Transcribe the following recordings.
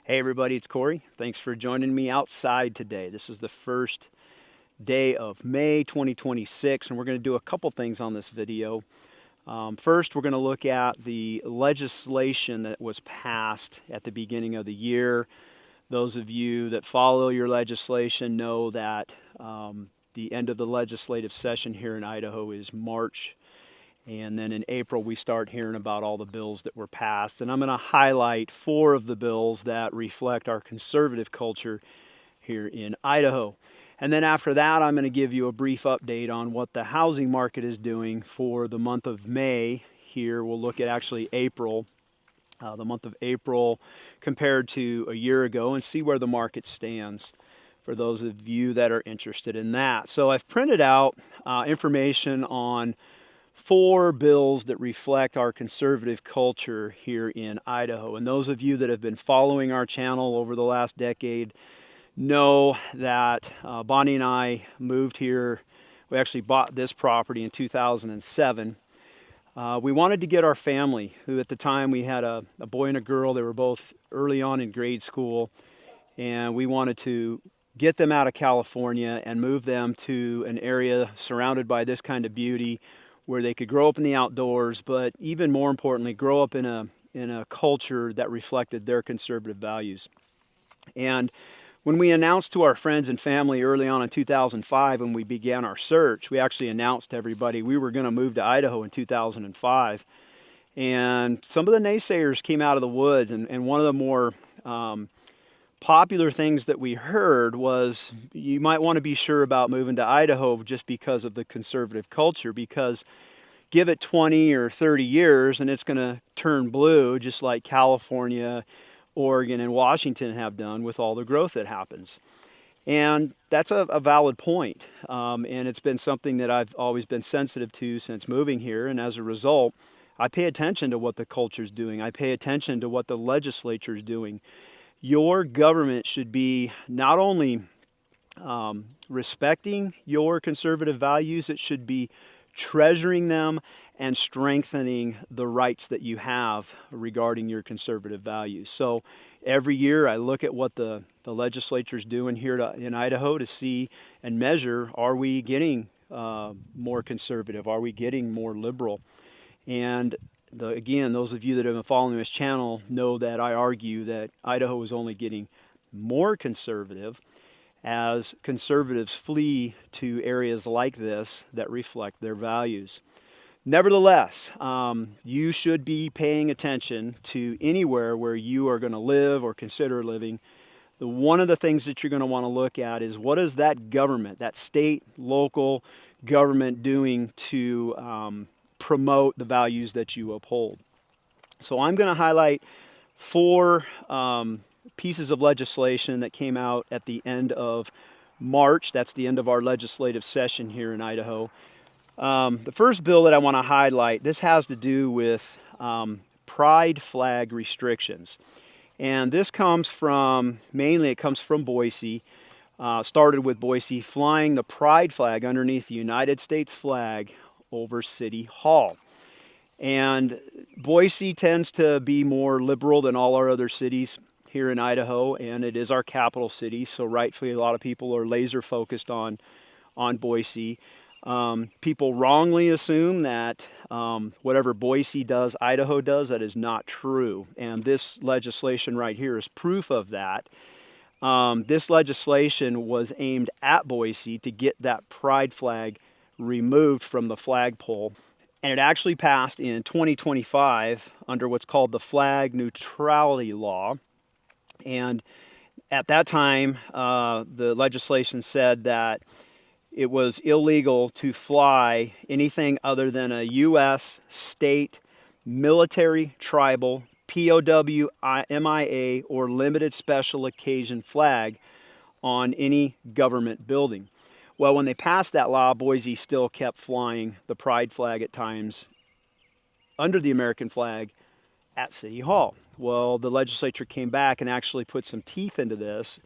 Hey everybody, it's Kory. Thanks for joining me outside today. This is the first day of May 2026, and we're going to do a couple things on this video. First, we're going to look at the legislation that was passed at the beginning of the year. Those of you that follow your legislation know that the end of the legislative session here in Idaho is March. And then in April, we start hearing about all the bills that were passed. And I'm going to highlight 4 of the bills that reflect our conservative culture here in Idaho. And then after that, I'm going to give you a brief update on what the housing market is doing for the month of May. Here, we'll look at actually April, the month of April compared to a year ago, and see where the market stands for those of you that are interested in that. So I've printed out information on 4 bills that reflect our conservative culture here in Idaho. And those of you that have been following our channel over the last decade know that Bonnie and I moved here. We actually bought this property in 2007. We wanted to get our family, who at the time we had a boy and a girl. They were both early on in grade school. And we wanted to get them out of California and move them to an area surrounded by this kind of beauty, where they could grow up in the outdoors, but even more importantly, grow up in a culture that reflected their conservative values. And when we announced to our friends and family early on in 2005, when we began our search, we actually announced to everybody we were going to move to Idaho in 2005. And some of the naysayers came out of the woods, and one of the more popular things that we heard was, you might want to be sure about moving to Idaho just because of the conservative culture, because give it 20 or 30 years and it's going to turn blue, just like California, Oregon, and Washington have done with all the growth that happens. And that's a valid point. And it's been something that I've always been sensitive to since moving here. And as a result, I pay attention to what the culture's doing. I pay attention to what the legislature is doing. Your government should be not only respecting your conservative values, it should be treasuring them and strengthening the rights that you have regarding your conservative values. So every year I look at what the legislature is doing here in Idaho to see and measure, are we getting more conservative? Are we getting more liberal? And again, those of you that have been following this channel know that I argue that Idaho is only getting more conservative as conservatives flee to areas like this that reflect their values. Nevertheless, you should be paying attention to anywhere where you are going to live or consider living. One of the things that you're going to want to look at is, what is that government, that state, local government doing to promote the values that you uphold. So I'm going to highlight 4 pieces of legislation that came out at the end of March. That's the end of our legislative session here in Idaho. The first bill that I want to highlight, this has to do with pride flag restrictions. And this comes from, mainly it comes from Boise. Started with Boise flying the pride flag underneath the United States flag over City Hall. And Boise tends to be more liberal than all our other cities here in Idaho, and it is our capital city, so rightfully a lot of people are laser focused on Boise. People wrongly assume that whatever Boise does, Idaho does. That is not true, and this legislation right here is proof of that. This legislation was aimed at Boise to get that pride flag removed from the flagpole, and it actually passed in 2025 under what's called the flag neutrality law. And at that time, the legislation said that it was illegal to fly anything other than a U.S., state, military, tribal, POW, MIA, or limited special occasion flag on any government building. Well, when they passed that law, Boise still kept flying the pride flag at times under the American flag at City Hall. Well, the legislature came back and actually put some teeth into this,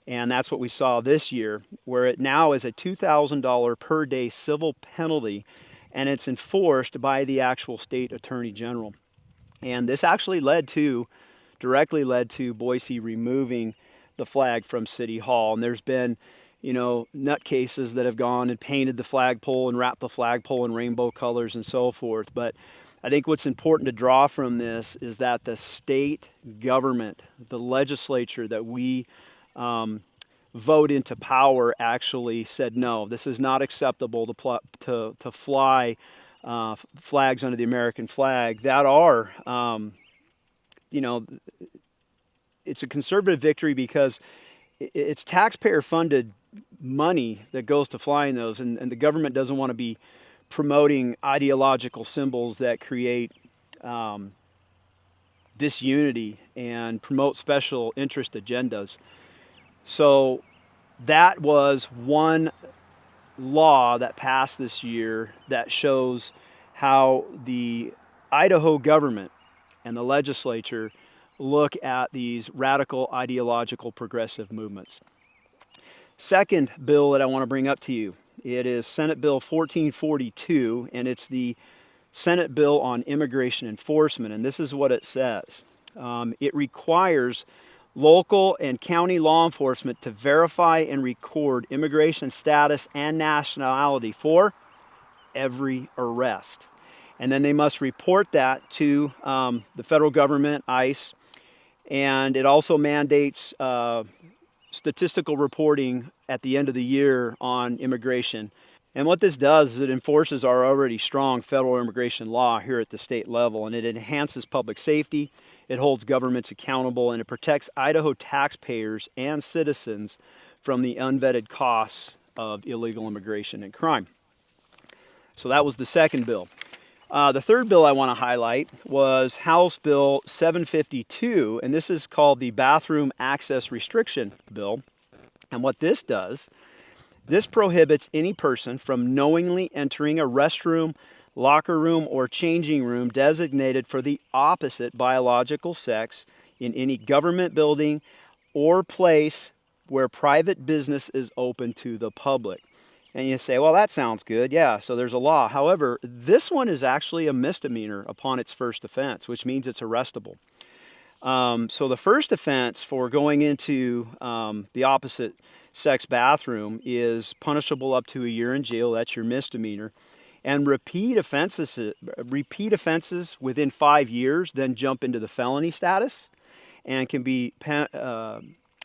and that's what we saw this year, where it now is a $2,000 per day civil penalty, and it's enforced by the actual state attorney general. And this actually led to directly led to Boise removing the flag from City Hall. And there's been, nutcases that have gone and painted the flagpole and wrapped the flagpole in rainbow colors and so forth. But I think what's important to draw from this is that the state government, the legislature that we vote into power, actually said, no, this is not acceptable to fly flags under the American flag that are, it's a conservative victory because it's taxpayer funded money that goes to flying those, and the government doesn't want to be promoting ideological symbols that create disunity and promote special interest agendas. So that was one law that passed this year that shows how the Idaho government and the legislature look at these radical ideological progressive movements. Second bill that I want to bring up to you, it is Senate Bill 1442, and it's the Senate bill on immigration enforcement. And this is what it says. It requires local and county law enforcement to verify and record immigration status and nationality for every arrest. And then they must report that to the federal government, ICE, and it also mandates statistical reporting at the end of the year on immigration. And what this does is it enforces our already strong federal immigration law here at the state level, and it enhances public safety, it holds governments accountable, and it protects Idaho taxpayers and citizens from the unvetted costs of illegal immigration and crime. So that was the second bill. The third bill I want to highlight was House Bill 752, and this is called the Bathroom Access Restriction Bill. And what this does, this prohibits any person from knowingly entering a restroom, locker room, or changing room designated for the opposite biological sex in any government building or place where private business is open to the public. And you say, well, that sounds good. Yeah, so there's a law. However, this one is actually a misdemeanor upon its first offense, which means it's arrestable. So the first offense for going into the opposite sex bathroom is punishable up to a year in jail. That's your misdemeanor. And repeat offenses within 5 years then jump into the felony status and can be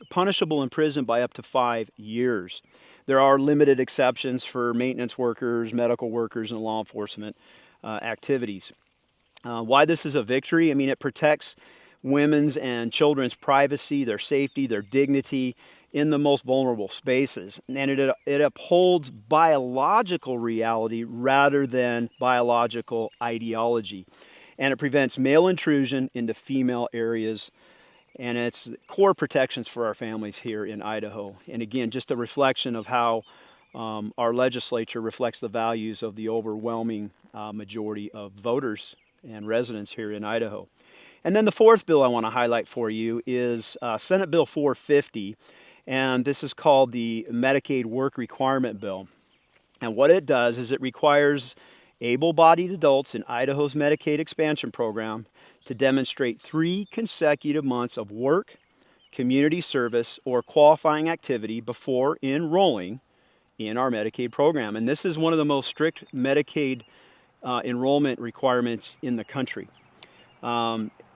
punishable in prison by up to 5 years. There are limited exceptions for maintenance workers, medical workers, and law enforcement activities. Why this is a victory? I mean, it protects women's and children's privacy, their safety, their dignity in the most vulnerable spaces. And it upholds biological reality rather than biological ideology. And it prevents male intrusion into female areas. And it's core protections for our families here in Idaho. And again, just a reflection of how our legislature reflects the values of the overwhelming majority of voters and residents here in Idaho. And then the fourth bill I want to highlight for you is Senate Bill 450, and this is called the Medicaid Work Requirement Bill. And what it does is it requires able-bodied adults in Idaho's Medicaid expansion program to demonstrate 3 consecutive months of work, community service, or qualifying activity before enrolling in our Medicaid program. And this is one of the most strict Medicaid enrollment requirements in the country.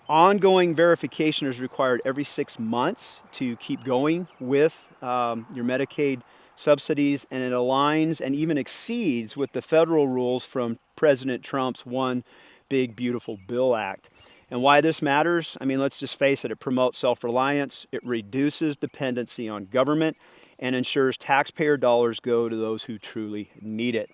Ongoing verification is required every 6 months to keep going with your Medicaid subsidies, and it aligns and even exceeds with the federal rules from President Trump's One Big Beautiful Bill Act. And why this matters? I mean, let's just face it, it promotes self-reliance, it reduces dependency on government, and ensures taxpayer dollars go to those who truly need it.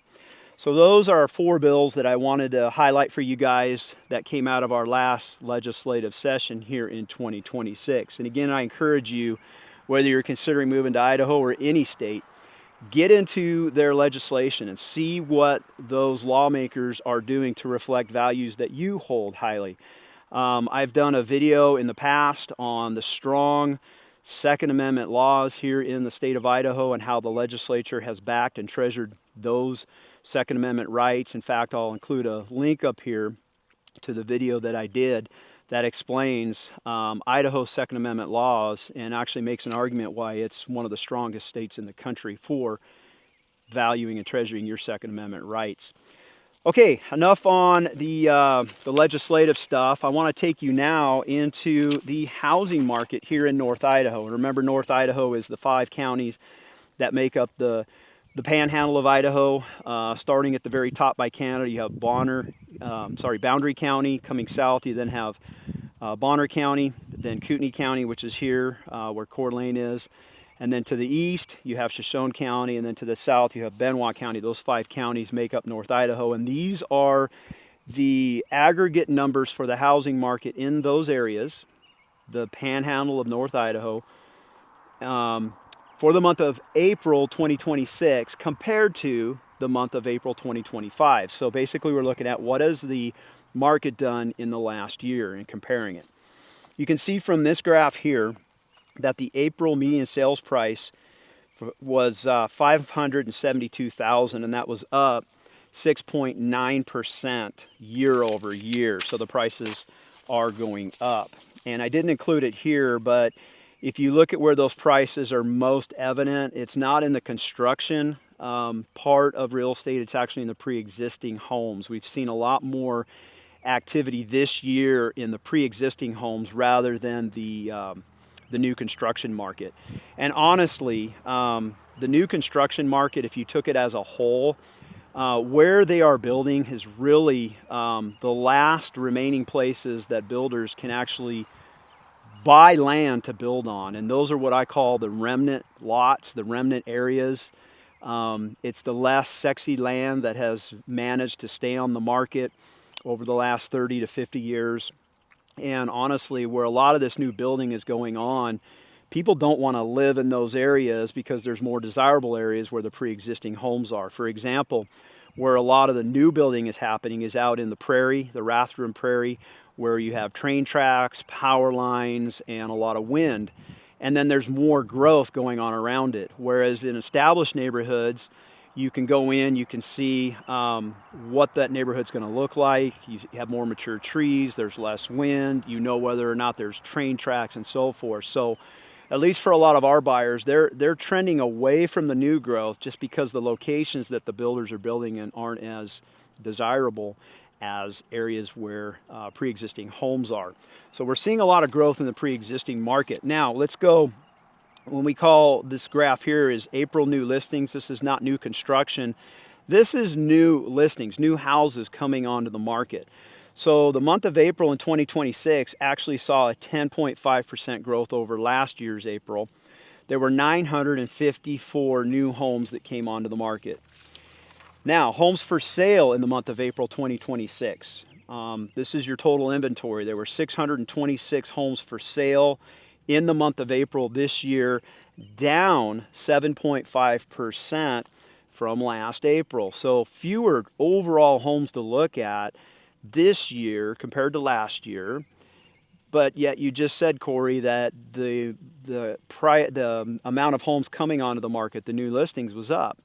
So those are 4 bills that I wanted to highlight for you guys that came out of our last legislative session here in 2026. And again, I encourage you, whether you're considering moving to Idaho or any state, get into their legislation and see what those lawmakers are doing to reflect values that you hold highly. I've done a video in the past on the strong Second Amendment laws here in the state of Idaho and how the legislature has backed and treasured those Second Amendment rights. In fact, I'll include a link up here to the video that I did that explains Idaho's Second Amendment laws and actually makes an argument why it's one of the strongest states in the country for valuing and treasuring your Second Amendment rights. Okay, enough on the legislative stuff. I want to take you now into the housing market here in North Idaho. And remember, North Idaho is the 5 counties that make up the panhandle of Idaho. Starting at the very top by Canada, you have Boundary County. Coming south, you then have Bonner County, then Kootenai County, which is here where Coeur Lane is. And then to the east, you have Shoshone County, and then to the south, you have Benoit County. Those 5 counties make up North Idaho, and these are the aggregate numbers for the housing market in those areas, the panhandle of North Idaho, for the month of April 2026 compared to the month of April 2025. So basically, we're looking at what has the market done in the last year and comparing it. You can see from this graph here that the April median sales price was $572,000, and that was up 6.9% year over year. So the prices are going up. And I didn't include it here, but if you look at where those prices are most evident, it's not in the construction part of real estate. It's actually in the pre-existing homes. We've seen a lot more activity this year in the pre-existing homes rather than the new construction market. And honestly, the new construction market, if you took it as a whole, where they are building is really the last remaining places that builders can actually buy land to build on. And those are what I call the remnant lots, the remnant areas. It's the less sexy land that has managed to stay on the market over the last 30 to 50 years. And honestly, where a lot of this new building is going on, people don't want to live in those areas because there's more desirable areas where the pre-existing homes are. For example, where a lot of the new building is happening is out in the prairie, the Rathdrum Prairie, where you have train tracks, power lines, and a lot of wind. And then there's more growth going on around it. Whereas in established neighborhoods, you can go in, you can see what that neighborhood's going to look like. You have more mature trees, there's less wind, you know whether or not there's train tracks and so forth. So at least for a lot of our buyers, they're trending away from the new growth just because the locations that the builders are building in aren't as desirable as areas where pre-existing homes are. So we're seeing a lot of growth in the pre-existing market. Now let's go. When we call this graph here is April new listings, this is not new construction. This is new listings, new houses coming onto the market. So the month of April in 2026 actually saw a 10.5% growth over last year's April. There were 954 new homes that came onto the market. Now, homes for sale in the month of April 2026. This is your total inventory. There were 626 homes for sale in the month of April this year, down 7.5% from last April. So fewer overall homes to look at this year compared to last year. But yet you just said, Kory, that the amount of homes coming onto the market, the new listings, was up.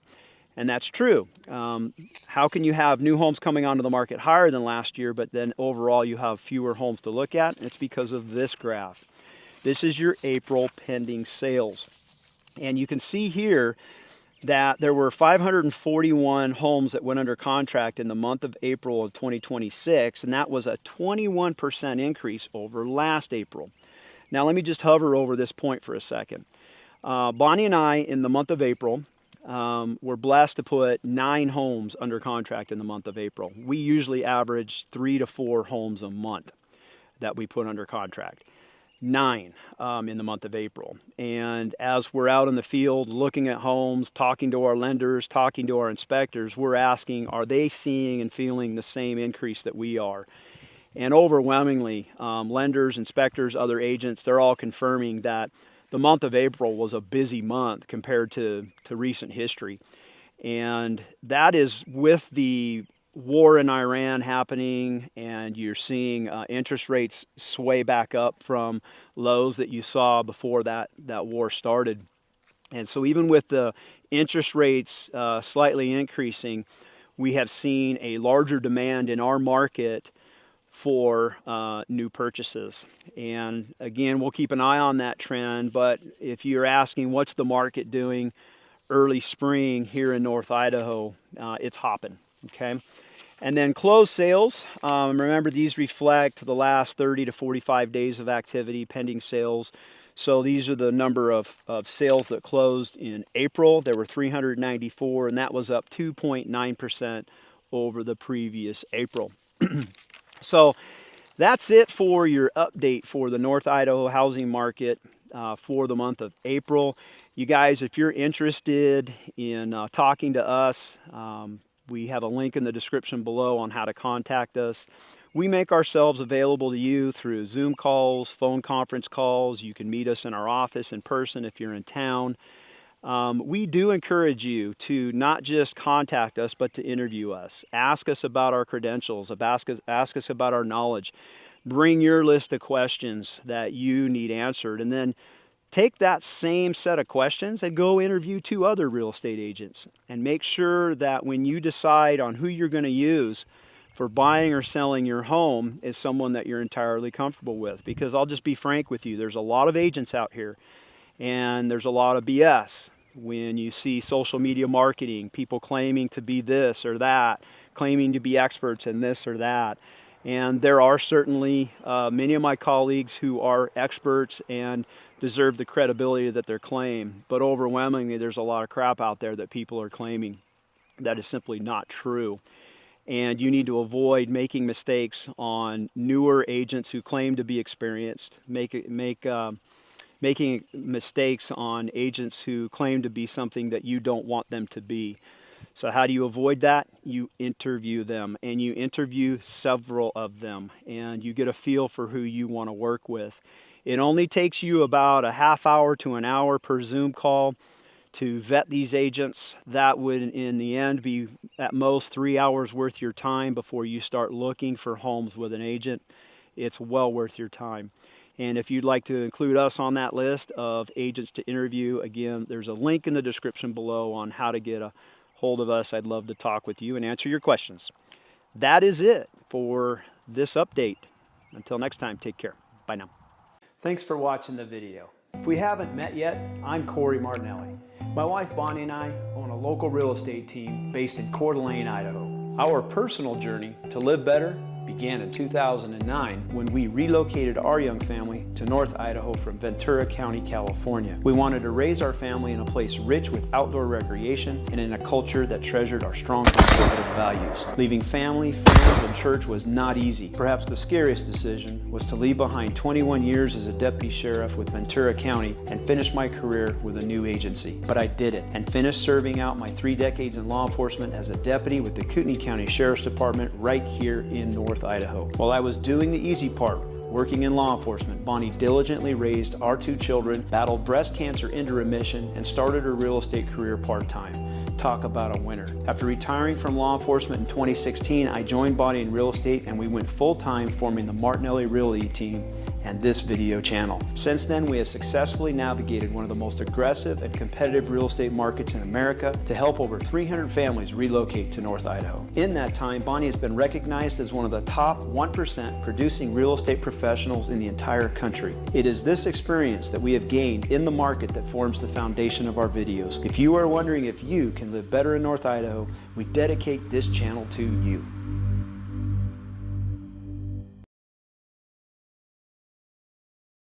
And that's true. How can you have new homes coming onto the market higher than last year, but then overall you have fewer homes to look at? It's because of this graph. This is your April pending sales. And you can see here that there were 541 homes that went under contract in the month of April of 2026, and that was a 21% increase over last April. Now let me just hover over this point for a second. Bonnie and I, in the month of April, were blessed to put 9 homes under contract in the month of April. We usually average 3 to 4 homes a month that we put under contract. 9 in the month of April. And as we're out in the field looking at homes, talking to our lenders, talking to our inspectors, we're asking, are they seeing and feeling the same increase that we are? And overwhelmingly, lenders, inspectors, other agents, they're all confirming that the month of April was a busy month compared to recent history. And that is with the war in Iran happening, and you're seeing interest rates sway back up from lows that you saw before that war started. And so even with the interest rates slightly increasing, we have seen a larger demand in our market for new purchases. And again, we'll keep an eye on that trend, but if you're asking what's the market doing early spring here in North Idaho, it's hopping, okay? And then closed sales, remember these reflect the last 30 to 45 days of activity, pending sales. So these are the number of sales that closed in April. There were 394, and that was up 2.9% over the previous April. So that's it for your update for the North Idaho housing market for the month of April. You guys, if you're interested in talking to us, we have a link in the description below on how to contact us. We make ourselves available to you through Zoom calls, phone conference calls. You can meet us in our office in person if you're in town. We do encourage you to not just contact us, but to interview us. Ask us about our credentials, ask us about our knowledge. Bring your list of questions that you need answered, and then take that same set of questions and go interview 2 other real estate agents. And make sure that when you decide on who you're going to use for buying or selling your home is someone that you're entirely comfortable with. Because I'll just be frank with you, there's a lot of agents out here, and there's a lot of BS. When you see social media marketing, people claiming to be this or that, claiming to be experts in this or that. And there are certainly many of my colleagues who are experts and deserve the credibility that they claim. But overwhelmingly, there's a lot of crap out there that people are claiming that is simply not true. And you need to avoid making mistakes on newer agents who claim to be experienced, making mistakes on agents who claim to be something that you don't want them to be. So how do you avoid that? You interview them, and you interview several of them, and you get a feel for who you want to work with. It only takes you about a half hour to an hour per Zoom call to vet these agents. That would in the end be at most 3 hours worth your time before you start looking for homes with an agent. It's well worth your time. And if you'd like to include us on that list of agents to interview, again, there's a link in the description below on how to get a hold of us. I'd love to talk with you and answer your questions. That is it for this update. Until next time, take care. Bye now. Thanks for watching the video. If we haven't met yet, I'm Kory Martinelli. My wife Bonnie and I own a local real estate team based in Coeur, Idaho. Our personal journey to live better began in 2009 when we relocated our young family to North Idaho from Ventura County, California. We wanted to raise our family in a place rich with outdoor recreation and in a culture that treasured our strong conservative values. Leaving family, friends, and church was not easy. Perhaps the scariest decision was to leave behind 21 years as a deputy sheriff with Ventura County and finish my career with a new agency. But I did it and finished serving out my 3 decades in law enforcement as a deputy with the Kootenai County Sheriff's Department right here in North Idaho. While I was doing the easy part, working in law enforcement, Bonnie diligently raised our 2 children, battled breast cancer into remission, and started her real estate career part-time. Talk about a winner. After retiring from law enforcement in 2016, I joined Bonnie in real estate and we went full-time forming the Martinelli Realty team and this video channel. Since then, we have successfully navigated one of the most aggressive and competitive real estate markets in America to help over 300 families relocate to North Idaho. In that time, Bonnie has been recognized as one of the top 1% producing real estate professionals in the entire country. It is this experience that we have gained in the market that forms the foundation of our videos. If you are wondering if you can live better in North Idaho, we dedicate this channel to you.